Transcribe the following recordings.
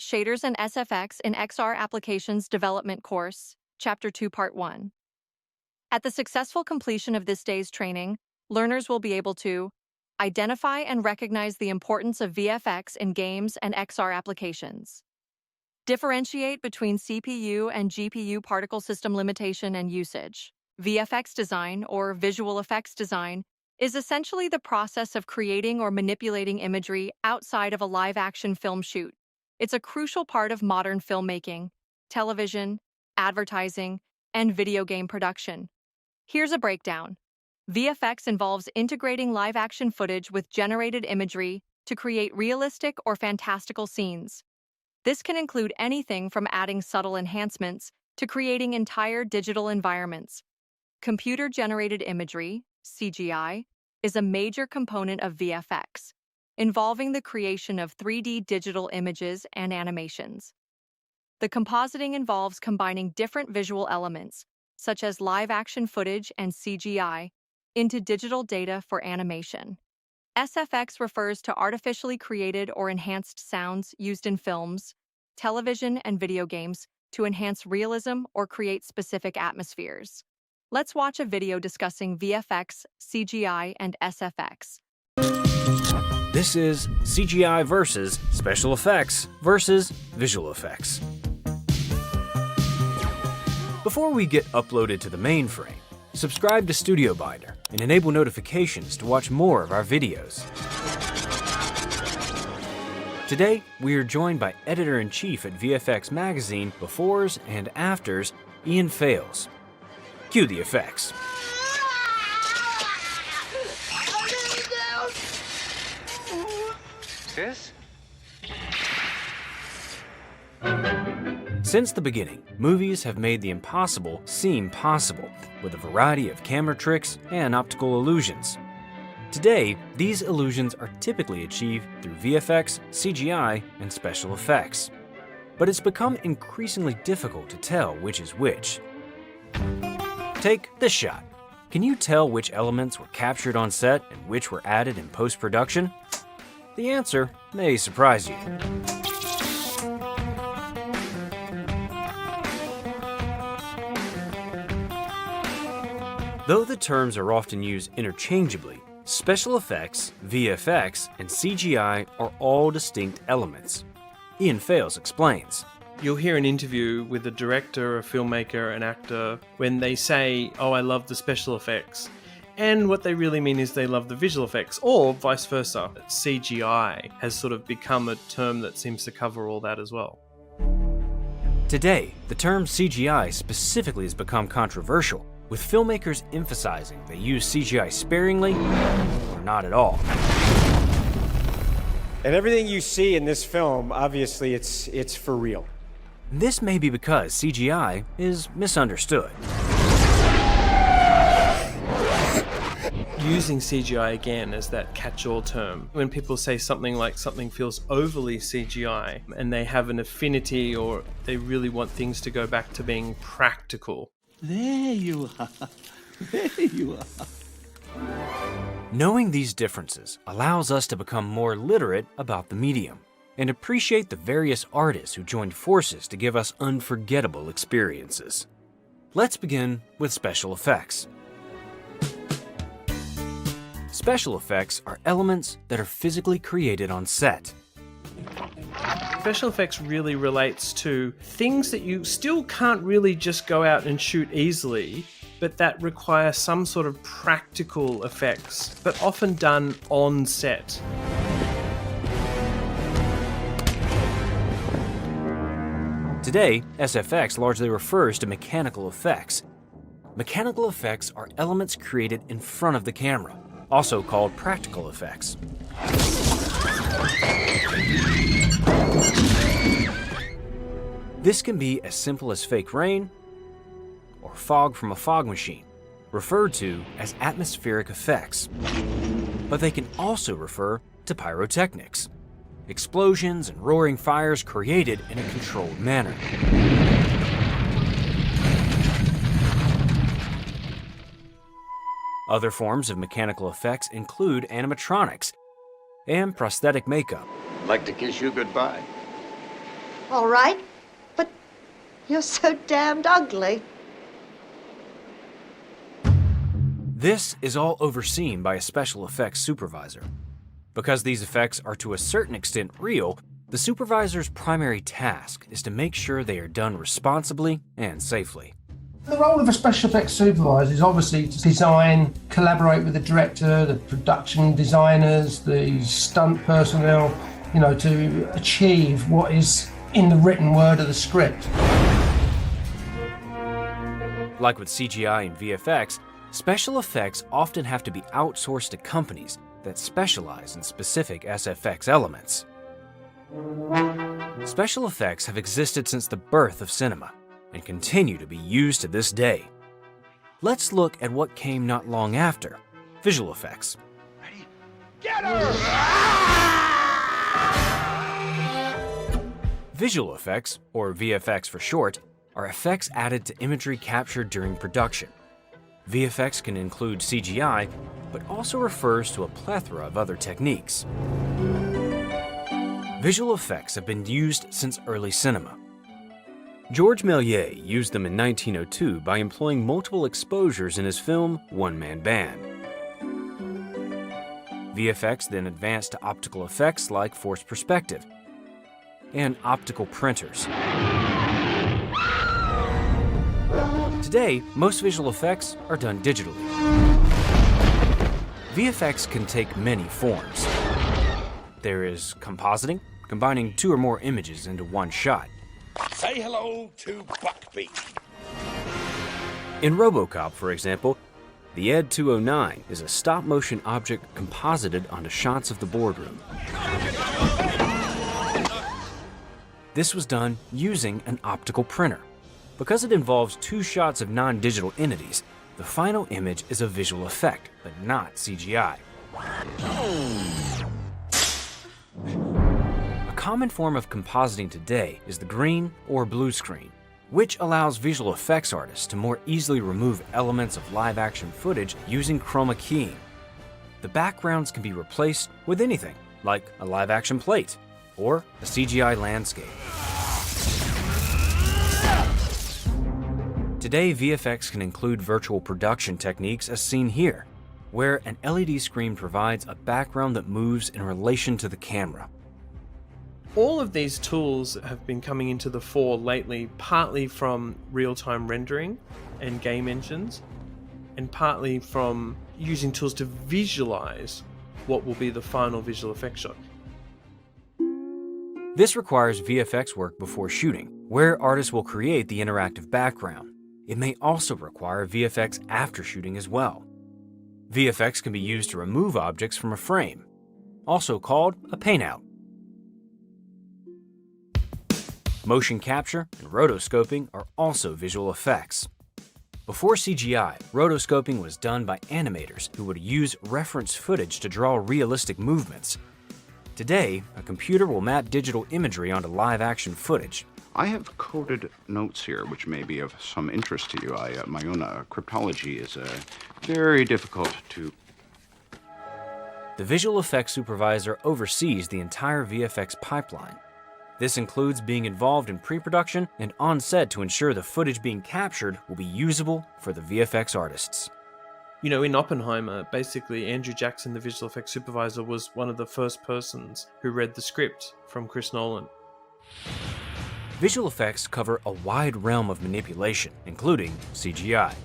Shaders and SFX in XR Applications Development course, Chapter 2, Part 1. At the successful completion of this day's training, learners will be able to identify and recognize the importance of VFX in games and XR applications, differentiate between CPU and GPU particle system limitation and usage. VFX design, or visual effects design, is essentially the process of creating or manipulating imagery outside of a live-action film shoot. It's a crucial part of modern filmmaking, television, advertising, and video game production. Here's a breakdown. VFX involves integrating live-action footage with generated imagery to create realistic or fantastical scenes. This can include anything from adding subtle enhancements to creating entire digital environments. Computer-generated imagery, CGI, is a major component of VFX, involving the creation of 3D digital images and animations. The compositing involves combining different visual elements, such as live-action footage and CGI, into digital data for animation. SFX refers to artificially created or enhanced sounds used in films, television, and video games to enhance realism or create specific atmospheres. Let's watch a video discussing VFX, CGI, and SFX. This is CGI versus special effects versus visual effects. Before we get uploaded to the mainframe, subscribe to Studio Binder and enable notifications to watch more of our videos. Today, we are joined by Editor-in-Chief at VFX Magazine Befores and Afters, Ian Fales. Cue the effects. This? Since the beginning, movies have made the impossible seem possible with a variety of camera tricks and optical illusions. Today, these illusions are typically achieved through VFX, CGI, and special effects. But it's become increasingly difficult to tell which is which. Take this shot. Can you tell which elements were captured on set and which were added in post-production? The answer may surprise you. Though the terms are often used interchangeably, special effects, VFX, and CGI are all distinct elements. Ian Fales explains. You'll hear an interview with a director, a filmmaker, an actor, when they say, "Oh, I love the special effects." And what they really mean is they love the visual effects, or vice versa. CGI has sort of become a term that seems to cover all that as well. Today, the term CGI specifically has become controversial, with filmmakers emphasizing they use CGI sparingly or not at all. And everything you see in this film, obviously, it's for real. This may be because CGI is misunderstood. Using CGI again as that catch-all term. When people say something like something feels overly CGI and they have an affinity or they really want things to go back to being practical. There you are. There you are. Knowing these differences allows us to become more literate about the medium and appreciate the various artists who joined forces to give us unforgettable experiences. Let's begin with special effects. Special effects are elements that are physically created on set. Special effects really relates to things that you still can't really just go out and shoot easily, but that require some sort of practical effects, but often done on set. Today, SFX largely refers to mechanical effects. Mechanical effects are elements created in front of the camera, also called practical effects. This can be as simple as fake rain or fog from a fog machine, referred to as atmospheric effects. But they can also refer to pyrotechnics, explosions and roaring fires created in a controlled manner. Other forms of mechanical effects include animatronics and prosthetic makeup. I'd like to kiss you goodbye. all right, but you're so damned ugly. This is all overseen by a special effects supervisor. Because these effects are to a certain extent real, the supervisor's primary task is to make sure they are done responsibly and safely. The role of a special effects supervisor is obviously to design, collaborate with the director, the production designers, the stunt personnel, to achieve what is in the written word of the script. Like with CGI and VFX, special effects often have to be outsourced to companies that specialize in specific SFX elements. Special effects have existed since the birth of cinema and continue to be used to this day. Let's look at what came not long after: visual effects. Ready? Get her! Visual effects, or VFX for short, are effects added to imagery captured during production. VFX can include CGI, but also refers to a plethora of other techniques. Visual effects have been used since early cinema. Georges Méliès used them in 1902 by employing multiple exposures in his film One Man Band. VFX then advanced to optical effects like forced perspective and optical printers. Today, most visual effects are done digitally. VFX can take many forms. There is compositing, combining two or more images into one shot. Say hello to Buckbeak. In RoboCop, for example, the Ed 209 is a stop-motion object composited onto shots of the boardroom. This was done using an optical printer. Because it involves two shots of non-digital entities, the final image is a visual effect, but not CGI. A common form of compositing today is the green or blue screen, which allows visual effects artists to more easily remove elements of live-action footage using chroma keying. The backgrounds can be replaced with anything, like a live-action plate or a CGI landscape. Today, VFX can include virtual production techniques as seen here, where an LED screen provides a background that moves in relation to the camera. All of these tools have been coming into the fore lately, partly from real-time rendering and game engines, and partly from using tools to visualize what will be the final visual effects shot. This requires VFX work before shooting, where artists will create the interactive background. It may also require VFX after shooting as well. VFX can be used to remove objects from a frame, also called a paint-out. Motion capture and rotoscoping are also visual effects. Before CGI, rotoscoping was done by animators who would use reference footage to draw realistic movements. Today, a computer will map digital imagery onto live-action footage. I have coded notes here which may be of some interest to you. My own cryptology is very difficult to... The visual effects supervisor oversees the entire VFX pipeline. This includes being involved in pre-production and on-set to ensure the footage being captured will be usable for the VFX artists. You know, in Oppenheimer, basically Andrew Jackson, the visual effects supervisor, was one of the first persons who read the script from Chris Nolan. Visual effects cover a wide realm of manipulation, including CGI.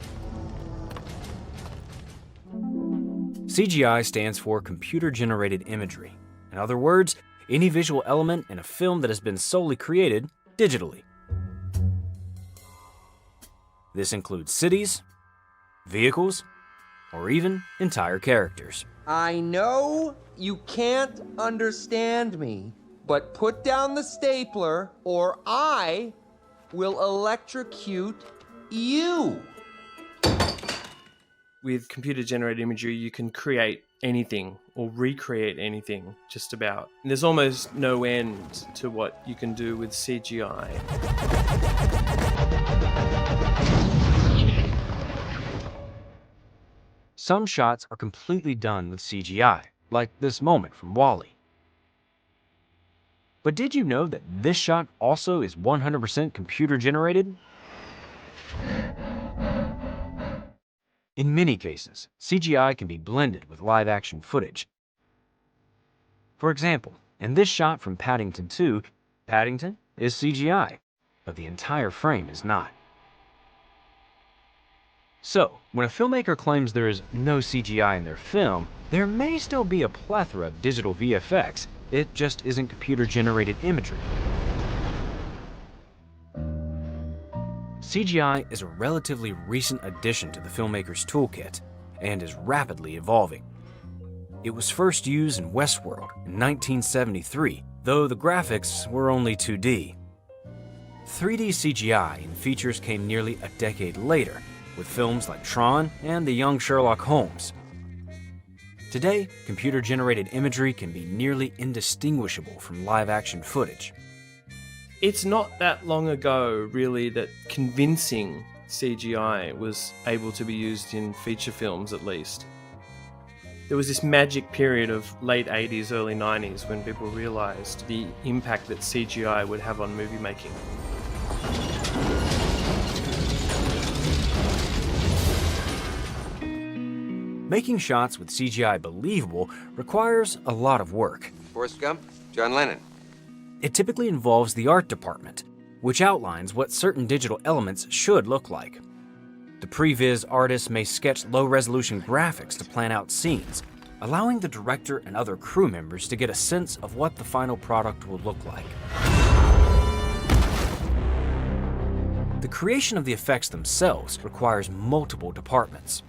CGI stands for computer-generated imagery. In other words, any visual element in a film that has been solely created digitally. This includes cities, vehicles, or even entire characters. I know you can't understand me, but put down the stapler or I will electrocute you. With computer-generated imagery, you can create anything or recreate anything, just about. And there's almost no end to what you can do with CGI. Some shots are completely done with CGI, like this moment from WALL-E. But did you know that this shot also is 100% computer generated? In many cases, CGI can be blended with live-action footage. For example, in this shot from Paddington 2, Paddington is CGI, but the entire frame is not. So, when a filmmaker claims there is no CGI in their film, there may still be a plethora of digital VFX, it just isn't computer-generated imagery. CGI is a relatively recent addition to the filmmaker's toolkit, and is rapidly evolving. It was first used in Westworld in 1973, though the graphics were only 2D. 3D CGI and features came nearly a decade later, with films like Tron and The Young Sherlock Holmes. Today, computer-generated imagery can be nearly indistinguishable from live-action footage. It's not that long ago, really, that convincing CGI was able to be used in feature films, at least. There was this magic period of late 80s, early 90s when people realized the impact that CGI would have on movie making. Making shots with CGI believable requires a lot of work. Forrest Gump, John Lennon. It typically involves the art department, which outlines what certain digital elements should look like. The previs artist may sketch low-resolution graphics to plan out scenes, allowing the director and other crew members to get a sense of what the final product will look like. The creation of the effects themselves requires multiple departments.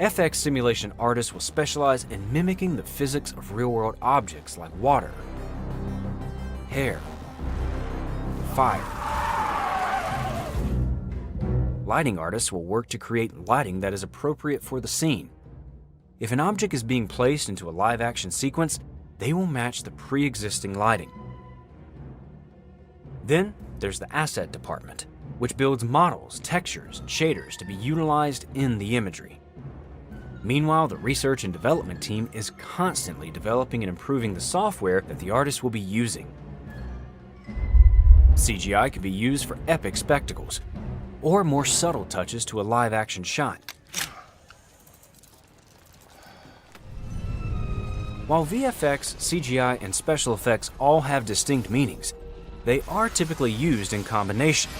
FX simulation artists will specialize in mimicking the physics of real-world objects like water, hair, fire. Lighting artists will work to create lighting that is appropriate for the scene. If an object is being placed into a live-action sequence, they will match the pre-existing lighting. Then there's the asset department, which builds models, textures, and shaders to be utilized in the imagery. Meanwhile, the research and development team is constantly developing and improving the software that the artist will be using. CGI can be used for epic spectacles, or more subtle touches to a live-action shot. While VFX, CGI, and special effects all have distinct meanings, they are typically used in combination.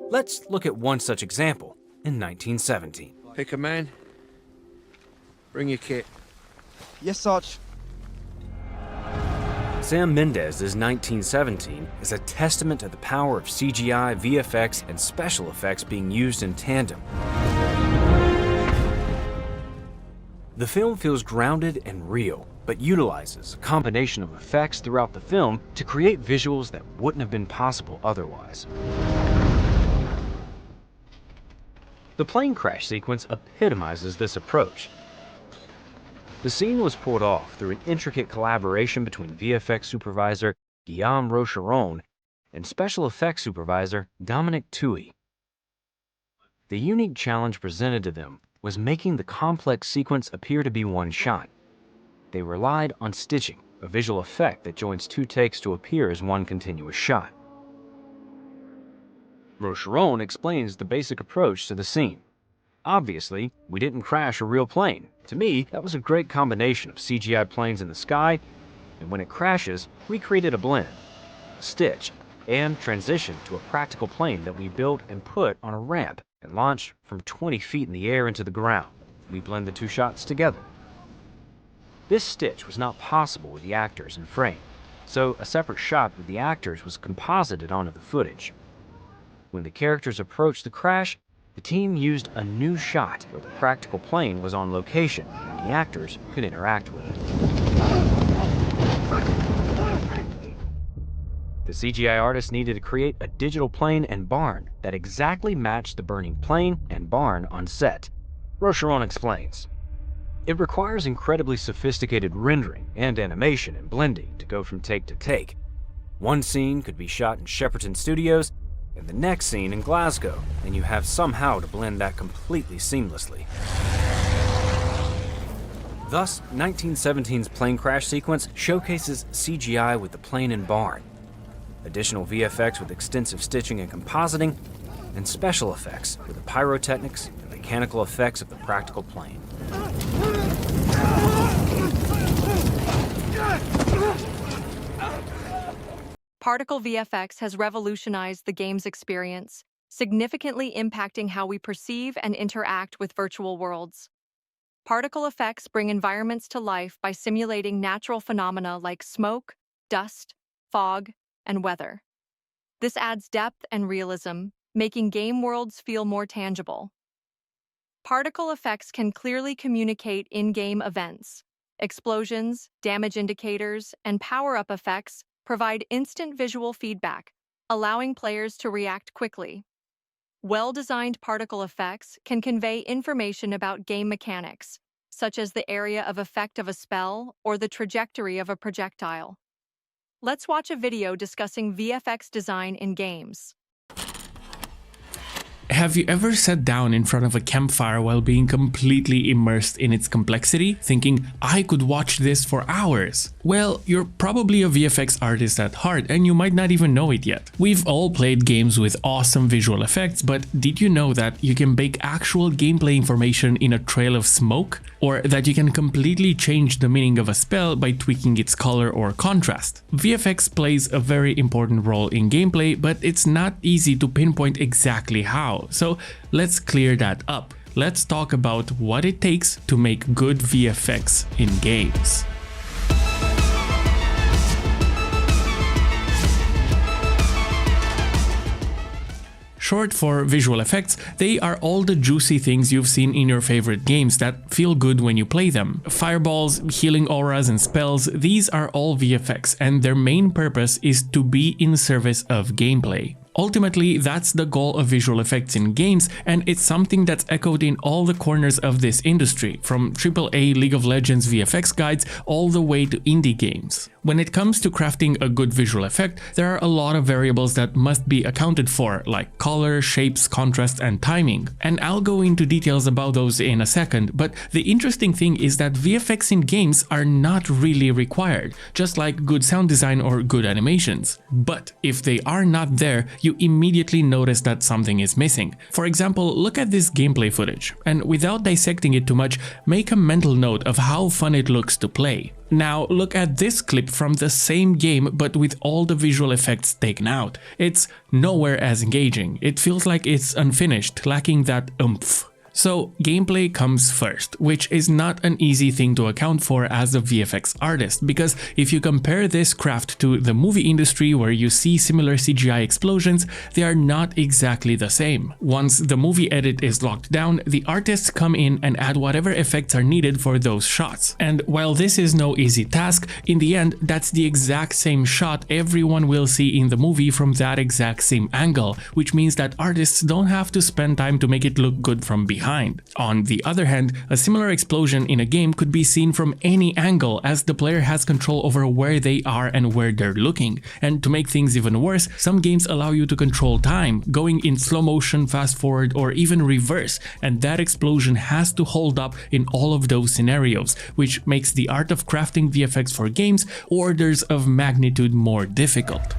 Let's look at one such example in 1917. Pick a man. Bring your kit. Yes, Sarge. Sam Mendes's 1917 is a testament to the power of CGI, VFX, and special effects being used in tandem. The film feels grounded and real, but utilizes a combination of effects throughout the film to create visuals that wouldn't have been possible otherwise. The plane crash sequence epitomizes this approach. The scene was pulled off through an intricate collaboration between VFX supervisor Guillaume Rocheron and special effects supervisor Dominic Tuohy. The unique challenge presented to them was making the complex sequence appear to be one shot. They relied on stitching, a visual effect that joins two takes to appear as one continuous shot. Rocheron explains the basic approach to the scene. Obviously, we didn't crash a real plane. To me, that was a great combination of CGI planes in the sky, and when it crashes, we created a blend, a stitch, and transition to a practical plane that we built and put on a ramp and launched from 20 feet in the air into the ground. We blend the two shots together. This stitch was not possible with the actors in frame, so a separate shot with the actors was composited onto the footage. When the characters approached the crash, the team used a new shot where the practical plane was on location and the actors could interact with it. The CGI artist needed to create a digital plane and barn that exactly matched the burning plane and barn on set. Rocheron explains, "It requires incredibly sophisticated rendering and animation and blending to go from take to take. One scene could be shot in Shepperton Studios, and the next scene in Glasgow, and you have somehow to blend that completely seamlessly." Thus, 1917's plane crash sequence showcases CGI with the plane and barn, additional VFX with extensive stitching and compositing, and special effects with the pyrotechnics and mechanical effects of the practical plane. Particle VFX has revolutionized the game's experience, significantly impacting how we perceive and interact with virtual worlds. Particle effects bring environments to life by simulating natural phenomena like smoke, dust, fog, and weather. This adds depth and realism, making game worlds feel more tangible. Particle effects can clearly communicate in-game events. Explosions, damage indicators, and power-up effects provide instant visual feedback, allowing players to react quickly. Well-designed particle effects can convey information about game mechanics, such as the area of effect of a spell or the trajectory of a projectile. Let's watch a video discussing VFX design in games. Have you ever sat down in front of a campfire while being completely immersed in its complexity, thinking, I could watch this for hours? Well, you're probably a VFX artist at heart and you might not even know it yet. We've all played games with awesome visual effects, but did you know that you can bake actual gameplay information in a trail of smoke? Or that you can completely change the meaning of a spell by tweaking its color or contrast? VFX plays a very important role in gameplay, but it's not easy to pinpoint exactly how. So let's clear that up. Let's talk about what it takes to make good VFX in games. Short for visual effects, they are all the juicy things you've seen in your favorite games that feel good when you play them. Fireballs, healing auras and spells, these are all VFX, and their main purpose is to be in service of gameplay. Ultimately, that's the goal of visual effects in games, and it's something that's echoed in all the corners of this industry, from AAA League of Legends VFX guides all the way to indie games. When it comes to crafting a good visual effect, there are a lot of variables that must be accounted for, like color, shapes, contrast, and timing. And I'll go into details about those in a second, but the interesting thing is that VFX in games are not really required, just like good sound design or good animations. But if they are not there, you immediately notice that something is missing. For example, look at this gameplay footage, and without dissecting it too much, make a mental note of how fun it looks to play. Now look at this clip from the same game but with all the visual effects taken out. It's nowhere as engaging. It feels like it's unfinished, lacking that oomph. So gameplay comes first, which is not an easy thing to account for as a VFX artist, because if you compare this craft to the movie industry where you see similar CGI explosions, they are not exactly the same. Once the movie edit is locked down, the artists come in and add whatever effects are needed for those shots. And while this is no easy task, in the end that's the exact same shot everyone will see in the movie from that exact same angle, which means that artists don't have to spend time to make it look good from behind. On the other hand, a similar explosion in a game could be seen from any angle, as the player has control over where they are and where they're looking. And to make things even worse, some games allow you to control time, going in slow motion, fast forward, or even reverse, and that explosion has to hold up in all of those scenarios, which makes the art of crafting VFX for games orders of magnitude more difficult.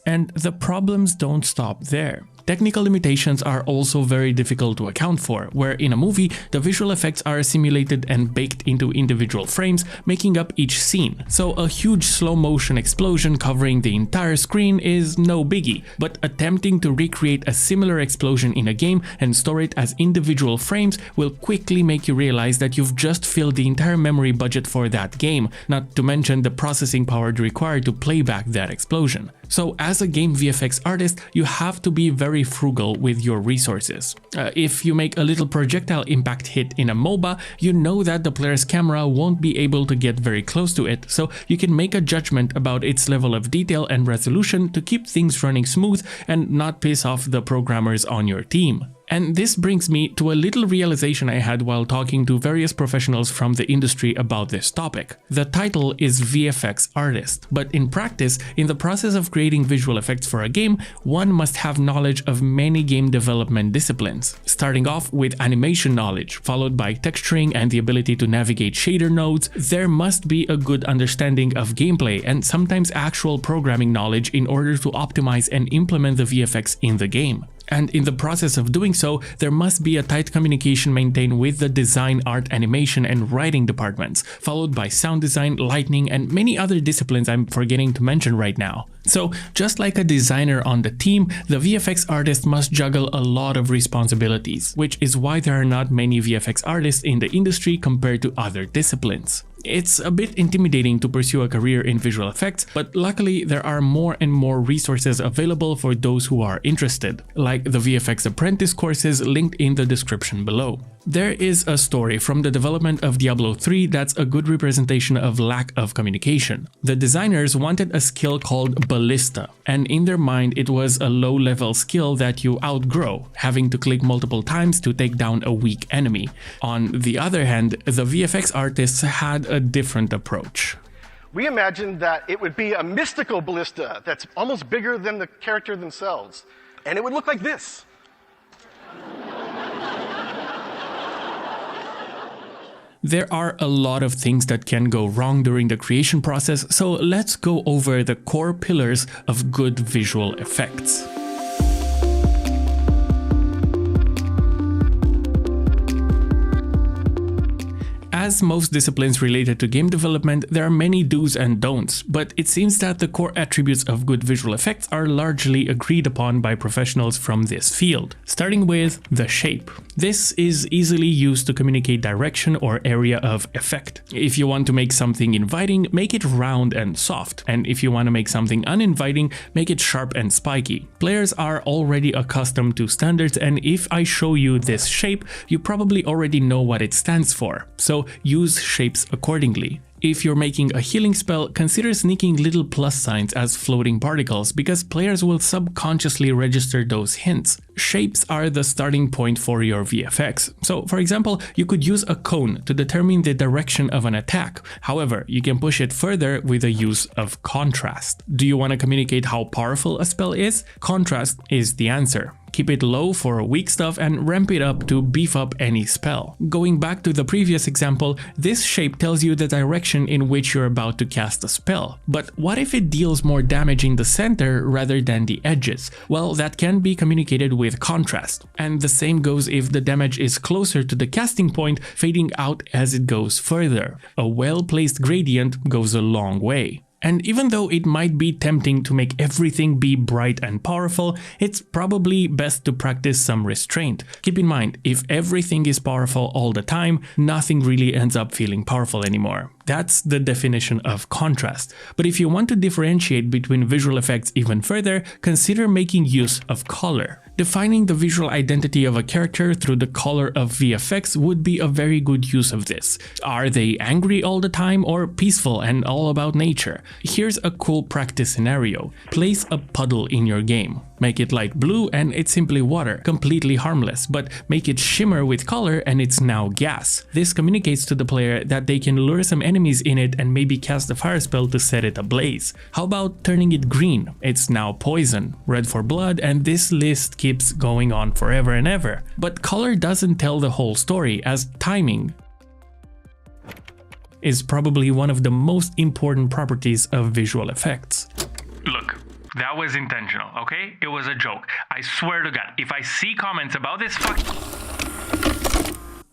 And the problems don't stop there. Technical limitations are also very difficult to account for, where in a movie, the visual effects are simulated and baked into individual frames, making up each scene. So a huge slow motion explosion covering the entire screen is no biggie, but attempting to recreate a similar explosion in a game and store it as individual frames will quickly make you realize that you've just filled the entire memory budget for that game, not to mention the processing power required to play back that explosion. So as a game VFX artist, you have to be very frugal with your resources. If you make a little projectile impact hit in a MOBA, you know that the player's camera won't be able to get very close to it, so you can make a judgment about its level of detail and resolution to keep things running smooth and not piss off the programmers on your team. And this brings me to a little realization I had while talking to various professionals from the industry about this topic. The title is VFX artist, but in practice, in the process of creating visual effects for a game, one must have knowledge of many game development disciplines, starting off with animation knowledge, followed by texturing and the ability to navigate shader nodes. There must be a good understanding of gameplay and sometimes actual programming knowledge in order to optimize and implement the VFX in the game. And in the process of doing so, there must be a tight communication maintained with the design, art, animation, and writing departments, followed by sound design, lighting, and many other disciplines I'm forgetting to mention right now. So, just like a designer on the team, the VFX artist must juggle a lot of responsibilities, which is why there are not many VFX artists in the industry compared to other disciplines. It's a bit intimidating to pursue a career in visual effects, but luckily there are more and more resources available for those who are interested, like the VFX apprentice courses linked in the description below. There is a story from the development of Diablo 3 that's a good representation of lack of communication. The designers wanted a skill called Ballista, and in their mind it was a low-level skill that you outgrow, having to click multiple times to take down a weak enemy. On the other hand, the VFX artists had a different approach. We imagined that it would be a mystical ballista that's almost bigger than the character themselves, and it would look like this. There are a lot of things that can go wrong during the creation process, so let's go over the core pillars of good visual effects. As most disciplines related to game development, there are many do's and don'ts, but it seems that the core attributes of good visual effects are largely agreed upon by professionals from this field. Starting with the shape. This is easily used to communicate direction or area of effect. If you want to make something inviting, make it round and soft, and if you want to make something uninviting, make it sharp and spiky. Players are already accustomed to standards, and if I show you this shape, you probably already know what it stands for. So use shapes accordingly. If you're making a healing spell, consider sneaking little plus signs as floating particles because players will subconsciously register those hints. Shapes are the starting point for your VFX. So, for example, you could use a cone to determine the direction of an attack. However, you can push it further with the use of contrast. Do you want to communicate how powerful a spell is? Contrast is the answer. Keep it low for weak stuff and ramp it up to beef up any spell. Going back to the previous example, this shape tells you the direction in which you're about to cast a spell. But what if it deals more damage in the center rather than the edges? Well, that can be communicated with contrast. And the same goes if the damage is closer to the casting point, fading out as it goes further. A well-placed gradient goes a long way. And even though it might be tempting to make everything be bright and powerful, it's probably best to practice some restraint. Keep in mind, if everything is powerful all the time, nothing really ends up feeling powerful anymore. That's the definition of contrast. But if you want to differentiate between visual effects even further, consider making use of color. Defining the visual identity of a character through the color of VFX would be a very good use of this. Are they angry all the time or peaceful and all about nature? Here's a cool practice scenario. Place a puddle in your game. Make it light blue and it's simply water, completely harmless, but make it shimmer with color and it's now gas. This communicates to the player that they can lure some enemies in it and maybe cast a fire spell to set it ablaze. How about turning it green? It's now poison, red for blood, and this list keeps going on forever and ever. But color doesn't tell the whole story, as timing is probably one of the most important properties of visual effects. Look. That was intentional, okay? It was a joke. I swear to God, if I see comments about this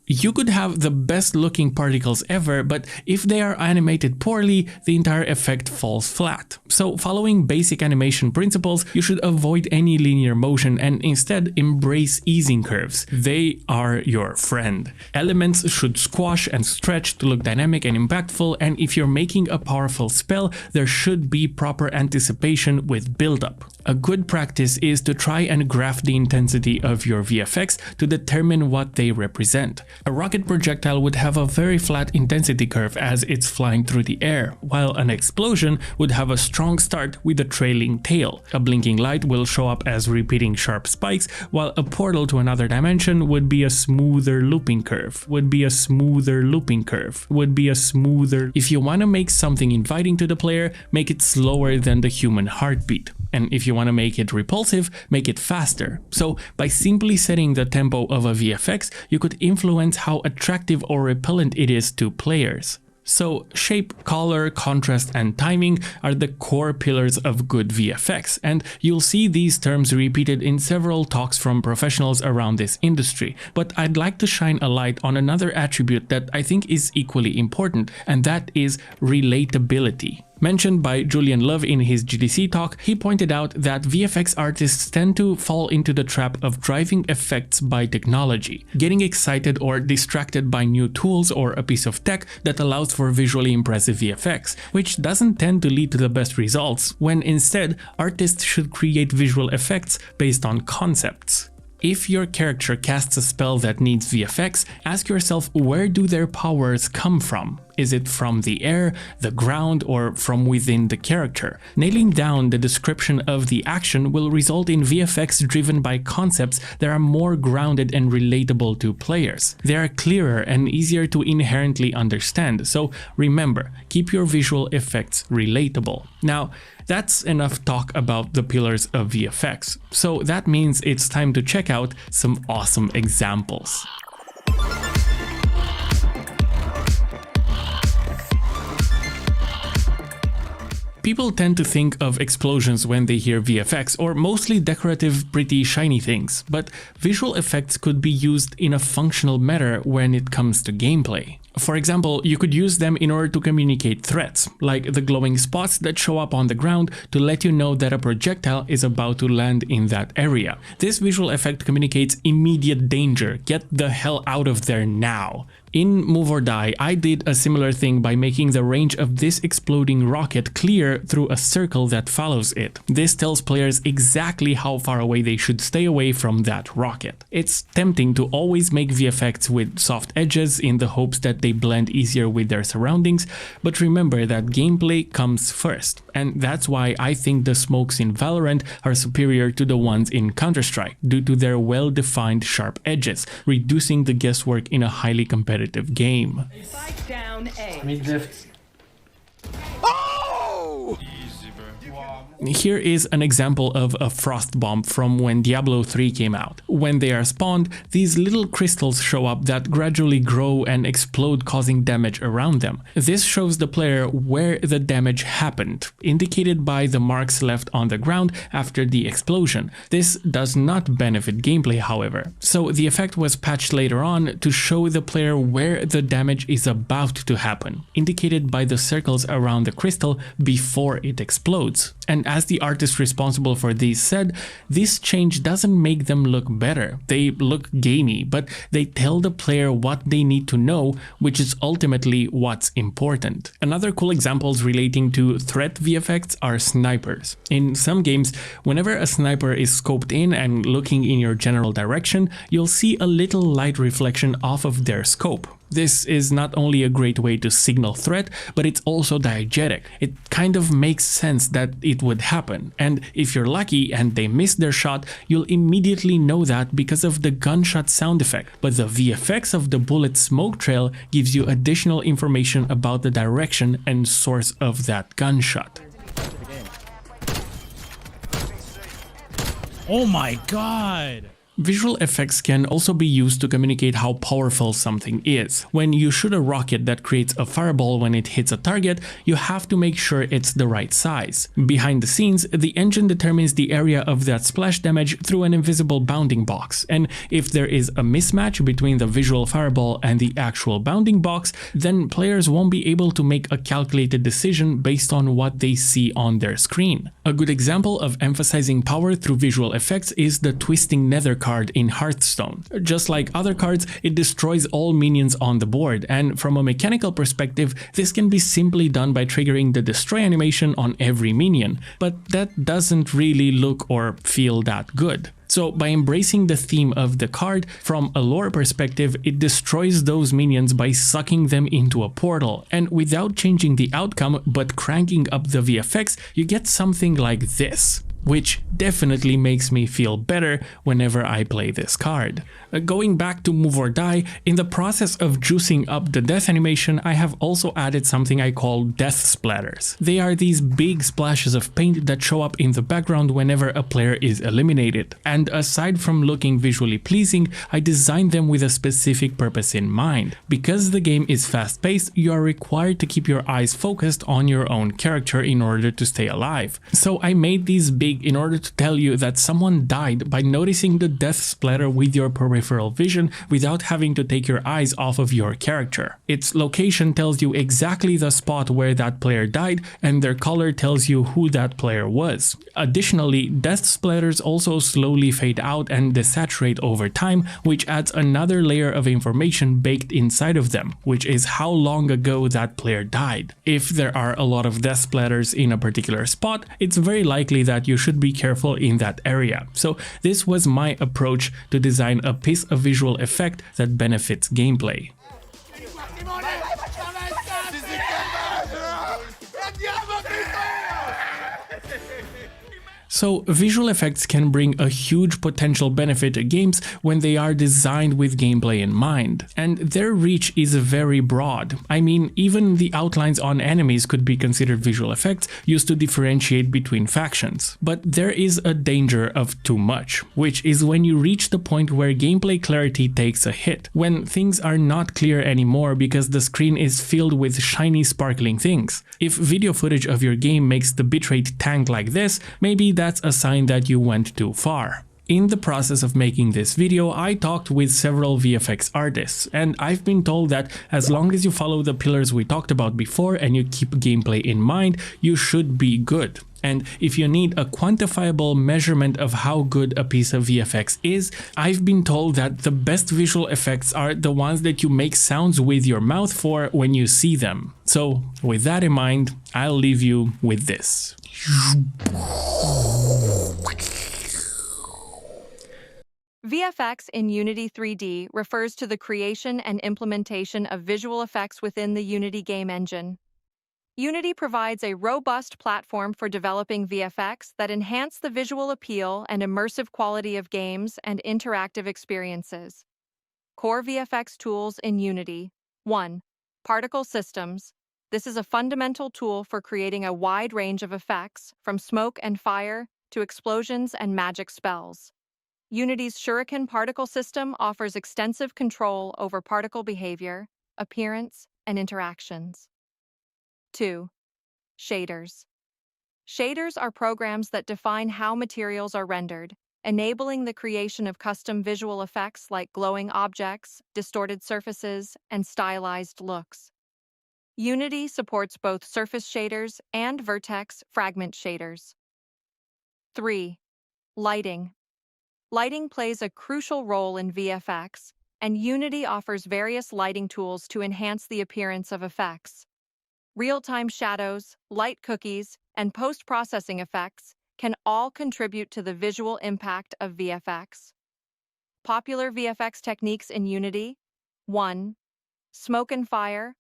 you could have the best looking particles ever, but if they are animated poorly, the entire effect falls flat. So following basic animation principles, you should avoid any linear motion and instead embrace easing curves. They are your friend. Elements should squash and stretch to look dynamic and impactful, and if you're making a powerful spell, there should be proper anticipation with build-up. A good practice is to try and graph the intensity of your VFX to determine what they represent. A rocket projectile would have a very flat intensity curve as it's flying through the air, while an explosion would have a strong start with a trailing tail. A blinking light will show up as repeating sharp spikes, while a portal to another dimension would be a smoother looping curve, If you want to make something inviting to the player, make it slower than the human heartbeat. And if you want to make it repulsive, make it faster. So by simply setting the tempo of a VFX, you could influence how attractive or repellent it is to players. So shape, color, contrast and timing are the core pillars of good VFX, and you'll see these terms repeated in several talks from professionals around this industry. But I'd like to shine a light on another attribute that I think is equally important, and that is relatability. Mentioned by Julian Love in his GDC talk, he pointed out that VFX artists tend to fall into the trap of driving effects by technology, getting excited or distracted by new tools or a piece of tech that allows for visually impressive VFX, which doesn't tend to lead to the best results, when instead artists should create visual effects based on concepts. If your character casts a spell that needs VFX, ask yourself, where do their powers come from? Is it from the air, the ground, or from within the character? Nailing down the description of the action will result in VFX driven by concepts that are more grounded and relatable to players. They are clearer and easier to inherently understand, so remember, keep your visual effects relatable. Now, that's enough talk about the pillars of VFX, so that means it's time to check out some awesome examples. People tend to think of explosions when they hear VFX, or mostly decorative, pretty shiny things, but visual effects could be used in a functional manner when it comes to gameplay. For example, you could use them in order to communicate threats, like the glowing spots that show up on the ground to let you know that a projectile is about to land in that area. This visual effect communicates immediate danger, get the hell out of there now. In Move or Die, I did a similar thing by making the range of this exploding rocket clear through a circle that follows it. This tells players exactly how far away they should stay away from that rocket. It's tempting to always make VFX with soft edges in the hopes that they blend easier with their surroundings, but remember that gameplay comes first, and that's why I think the smokes in Valorant are superior to the ones in Counter-Strike, due to their well-defined sharp edges, reducing the guesswork in a highly competitive game. Down A. Oh! Here is an example of a frost bomb from when Diablo 3 came out. When they are spawned, these little crystals show up that gradually grow and explode, causing damage around them. This shows the player where the damage happened, indicated by the marks left on the ground after the explosion. This does not benefit gameplay, however, so the effect was patched later on to show the player where the damage is about to happen, indicated by the circles around the crystal before it explodes. And as the artist responsible for these said, this change doesn't make them look better. They look gamey, but they tell the player what they need to know, which is ultimately what's important. Another cool examples relating to threat VFX are snipers. In some games, whenever a sniper is scoped in and looking in your general direction, you'll see a little light reflection off of their scope. This is not only a great way to signal threat, but it's also diegetic. It kind of makes sense that it would happen, and if you're lucky and they miss their shot, you'll immediately know that because of the gunshot sound effect, but the VFX of the bullet smoke trail gives you additional information about the direction and source of that gunshot. Oh my god! Visual effects can also be used to communicate how powerful something is. When you shoot a rocket that creates a fireball when it hits a target, you have to make sure it's the right size. Behind the scenes, the engine determines the area of that splash damage through an invisible bounding box, and if there is a mismatch between the visual fireball and the actual bounding box, then players won't be able to make a calculated decision based on what they see on their screen. A good example of emphasizing power through visual effects is the Twisting Nether card in Hearthstone. Just like other cards, it destroys all minions on the board, and from a mechanical perspective, this can be simply done by triggering the destroy animation on every minion, but that doesn't really look or feel that good. So by embracing the theme of the card, from a lore perspective, it destroys those minions by sucking them into a portal, and without changing the outcome but cranking up the VFX, you get something like this, which definitely makes me feel better whenever I play this card. Going back to Move or Die, in the process of juicing up the death animation, I have also added something I call death splatters. They are these big splashes of paint that show up in the background whenever a player is eliminated. And aside from looking visually pleasing, I designed them with a specific purpose in mind. Because the game is fast-paced, you are required to keep your eyes focused on your own character in order to stay alive. So I made these big in order to tell you that someone died by noticing the death splatter with your peripheral vision without having to take your eyes off of your character. Its location tells you exactly the spot where that player died, and their color tells you who that player was. Additionally, death splatters also slowly fade out and desaturate over time, which adds another layer of information baked inside of them, which is how long ago that player died. If there are a lot of death splatters in a particular spot, it's very likely that you should be careful in that area. So this was my approach to design a piece of visual effect that benefits gameplay. So visual effects can bring a huge potential benefit to games when they are designed with gameplay in mind, and their reach is very broad. I mean, even the outlines on enemies could be considered visual effects used to differentiate between factions. But there is a danger of too much, which is when you reach the point where gameplay clarity takes a hit, when things are not clear anymore because the screen is filled with shiny sparkling things. If video footage of your game makes the bitrate tank like this, maybe that's a sign that you went too far. In the process of making this video, I talked with several VFX artists, and I've been told that as long as you follow the pillars we talked about before and you keep gameplay in mind, you should be good. And if you need a quantifiable measurement of how good a piece of VFX is, I've been told that the best visual effects are the ones that you make sounds with your mouth for when you see them. So with that in mind, I'll leave you with this. VFX in Unity 3D refers to the creation and implementation of visual effects within the Unity game engine. Unity provides a robust platform for developing VFX that enhance the visual appeal and immersive quality of games and interactive experiences. Core VFX tools in Unity. 1. Particle systems. This is a fundamental tool for creating a wide range of effects, from smoke and fire to explosions and magic spells. Unity's Shuriken particle system offers extensive control over particle behavior, appearance, and interactions. 2. Shaders. Shaders are programs that define how materials are rendered, enabling the creation of custom visual effects like glowing objects, distorted surfaces, and stylized looks. Unity supports both surface shaders and vertex fragment shaders. 3. Lighting. Lighting plays a crucial role in VFX, and Unity offers various lighting tools to enhance the appearance of effects. Real-time shadows, light cookies, and post-processing effects can all contribute to the visual impact of VFX. Popular VFX techniques in Unity. 1. Smoke and fire.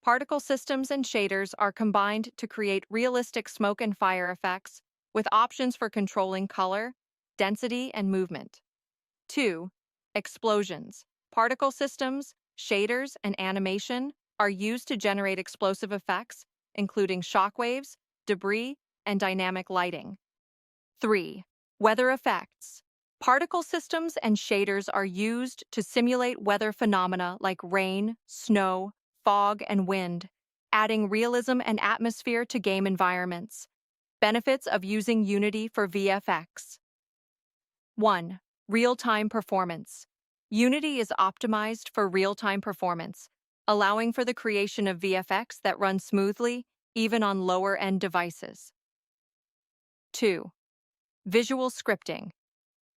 Particle systems and shaders are combined to create realistic smoke and fire effects, with options for controlling color, density, and movement. 2. Explosions. Particle systems, shaders, and animation are used to generate explosive effects, including shockwaves, debris, and dynamic lighting. 3. Weather effects. Particle systems and shaders are used to simulate weather phenomena like rain, snow, fog, and wind, adding realism and atmosphere to game environments. Benefits of using Unity for VFX. 1. Real-time performance. Unity is optimized for real-time performance, allowing for the creation of VFX that run smoothly, even on lower-end devices. 2. Visual scripting.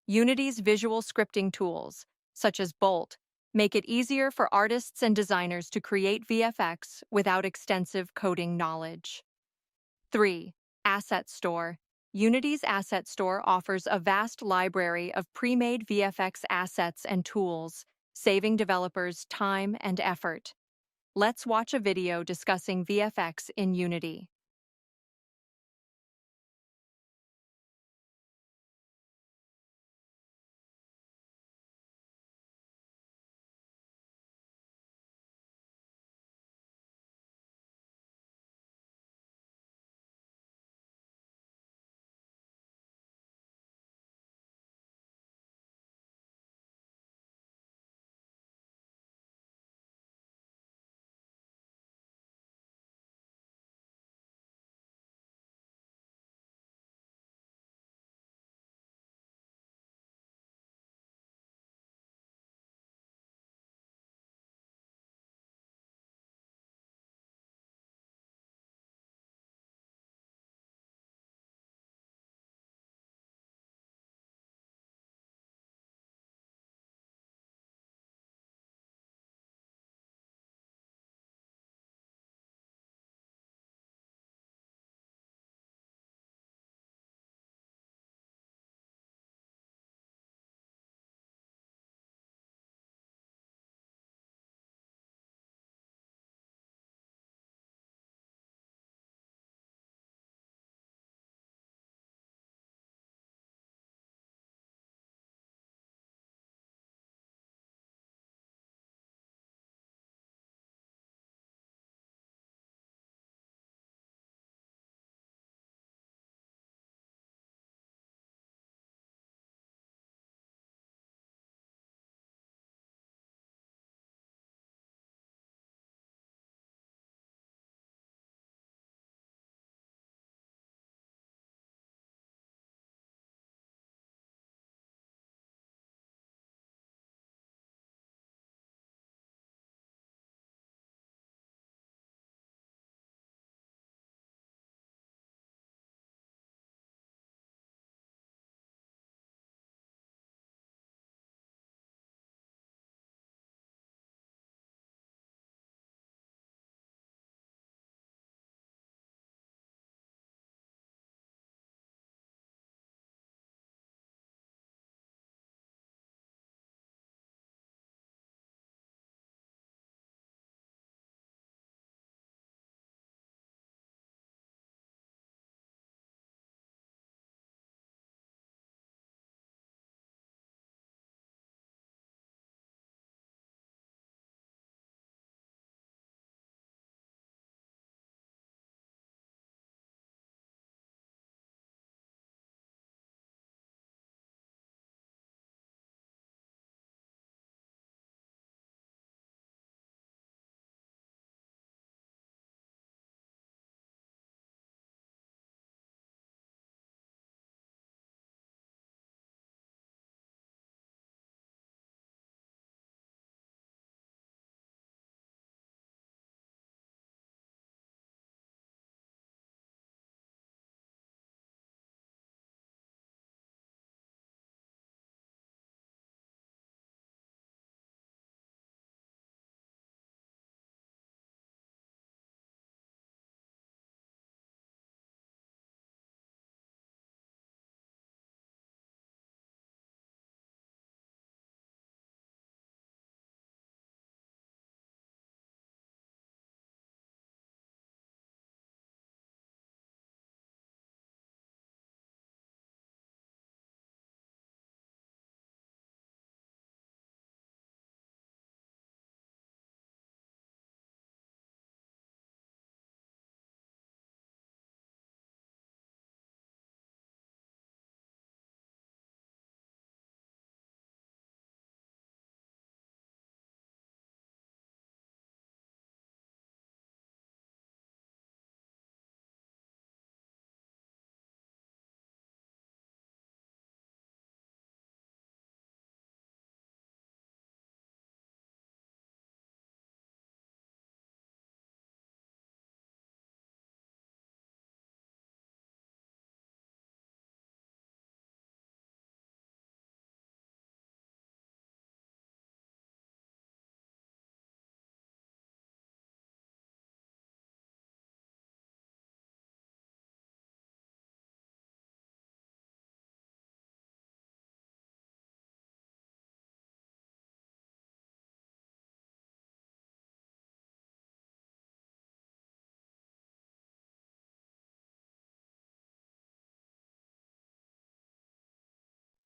Unity's visual scripting tools, such as Bolt, make it easier for artists and designers to create VFX without extensive coding knowledge. 3. Asset store. Unity's Asset Store offers a vast library of pre-made VFX assets and tools, saving developers time and effort. Let's watch a video discussing VFX in Unity.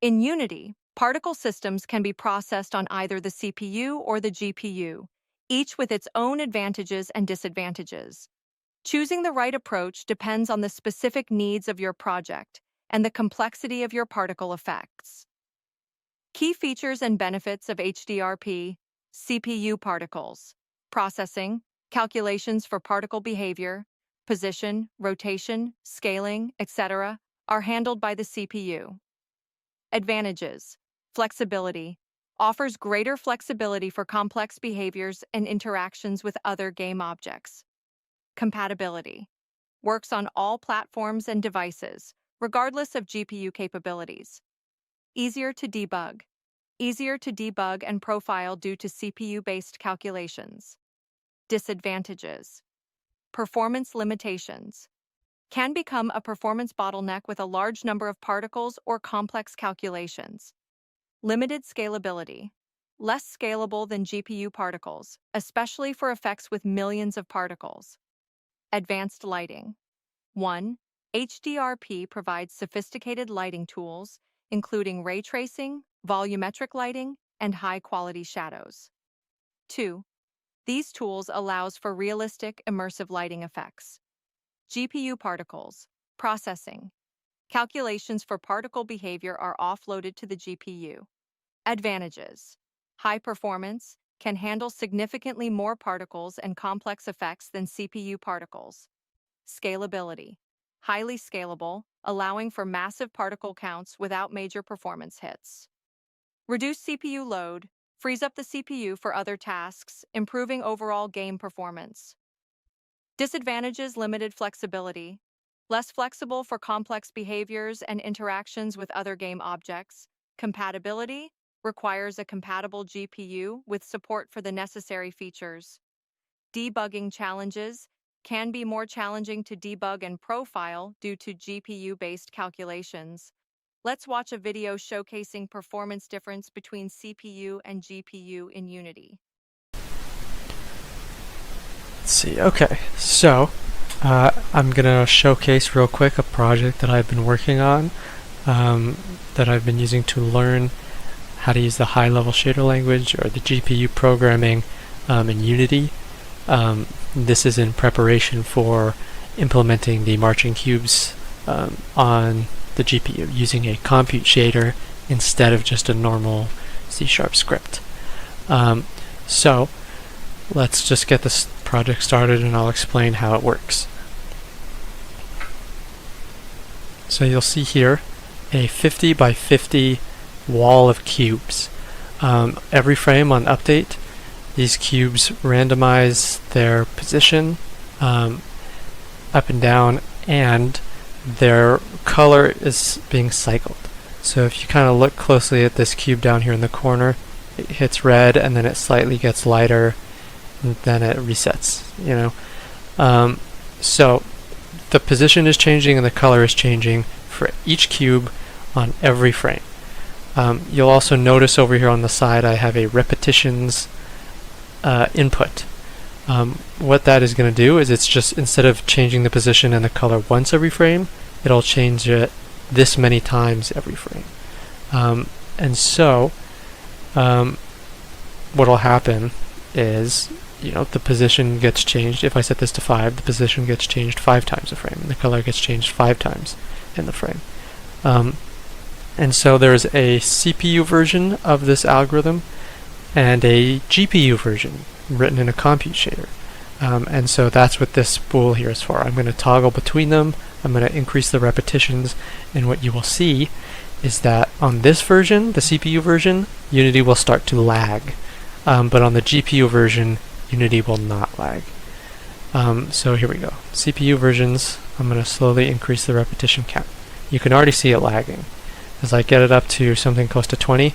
In Unity, particle systems can be processed on either the CPU or the GPU, each with its own advantages and disadvantages. Choosing the right approach depends on the specific needs of your project and the complexity of your particle effects. Key features and benefits of HDRP: CPU particles, processing, calculations for particle behavior, position, rotation, scaling, etc., are handled by the CPU. Advantages: flexibility, offers greater flexibility for complex behaviors and interactions with other game objects. Compatibility, works on all platforms and devices, regardless of GPU capabilities. Easier to debug and profile due to CPU-based calculations. Disadvantages: performance limitations, can become a performance bottleneck with a large number of particles or complex calculations. Limited scalability, less scalable than GPU particles, especially for effects with millions of particles. Advanced lighting. 1. HDRP provides sophisticated lighting tools, including ray tracing, volumetric lighting, and high-quality shadows. 2. These tools allows for realistic, immersive lighting effects. GPU particles, processing. Calculations for particle behavior are offloaded to the GPU. Advantages: high performance, can handle significantly more particles and complex effects than CPU particles. Scalability, highly scalable, allowing for massive particle counts without major performance hits. Reduced CPU load, frees up the CPU for other tasks, improving overall game performance. Disadvantages: limited flexibility, less flexible for complex behaviors and interactions with other game objects. Compatibility, requires a compatible GPU with support for the necessary features. Debugging challenges, can be more challenging to debug and profile due to GPU-based calculations. Let's watch a video showcasing performance difference between CPU and GPU in Unity. Let's see, okay, so I'm gonna showcase real quick a project that I've been working on that I've been using to learn how to use the high-level shader language or the GPU programming in Unity. This is in preparation for implementing the marching cubes on the GPU using a compute shader instead of just a normal C# script. So let's just get this project started and I'll explain how it works. So you'll see here a 50 by 50 wall of cubes. Every frame on update, these cubes randomize their position up and down, and their color is being cycled. So if you kind of look closely at this cube down here in the corner, it hits red and then it slightly gets lighter and then it resets, you know. So the position is changing and the color is changing for each cube on every frame. You'll also notice over here on the side I have a repetitions input. What that is going to do is it's just, instead of changing the position and the color once every frame, it'll change it this many times every frame. And so what'll happen is, you know, the position gets changed. If I set this to 5, the position gets changed 5 times a frame, and the color gets changed 5 times in the frame. And so there's a CPU version of this algorithm and a GPU version written in a compute shader. And so that's what this spool here is for. I'm going to toggle between them. I'm going to increase the repetitions, and what you will see is that on this version, the CPU version, Unity will start to lag. But on the GPU version, Unity will not lag. So here we go. CPU versions, I'm going to slowly increase the repetition count. You can already see it lagging. As I get it up to something close to 20,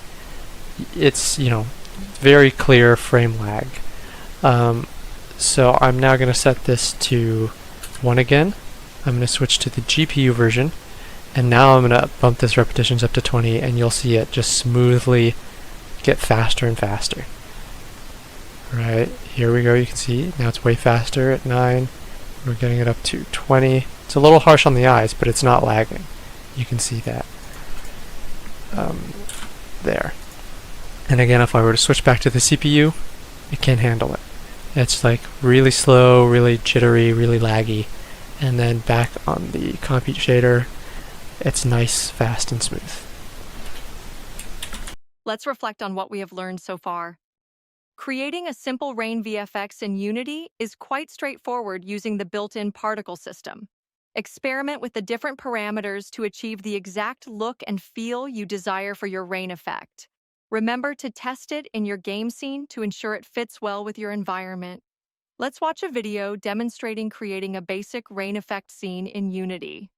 it's, you know, very clear frame lag. So I'm now going to set this to 1 again. I'm going to switch to the GPU version, and now I'm going to bump this repetitions up to 20, and you'll see it just smoothly get faster and faster. Right, here we go, you can see now it's way faster at 9. We're getting it up to 20. It's a little harsh on the eyes, but it's not lagging. You can see that. there. And again, if I were to switch back to the CPU, it can't handle it. It's like really slow, really jittery, really laggy. And then back on the compute shader, it's nice, fast, and smooth. Let's reflect on what we have learned so far. Creating a simple rain VFX in Unity is quite straightforward using the built-in particle system. Experiment with the different parameters to achieve the exact look and feel you desire for your rain effect. Remember to test it in your game scene to ensure it fits well with your environment. Let's watch a video demonstrating creating a basic rain effect scene in Unity.